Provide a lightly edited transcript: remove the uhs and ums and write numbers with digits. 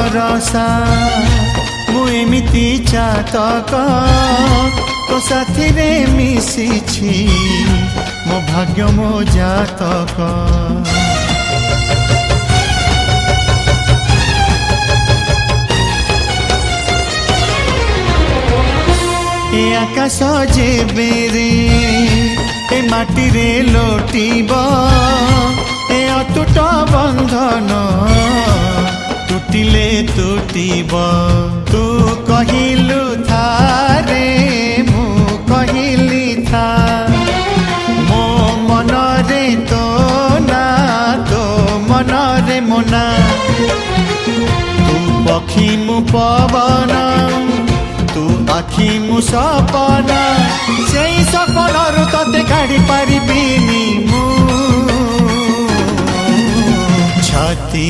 भरोसा मु एमिति चातक तो साथी रे मिशिछि मो भाग्य मो जातक। ए आकाश जेबे रे ए माटी रे लोटिब ए अतुट बंधन टूटिले टूटिब। तू कहिलु था रे मु कहिली था मो मन रे तो ना तो मन रे मोना। तू पक्षी मु पवन तू आखि मु सपना से सपनरु तते काढ़ी पारिबिनी मु छाती।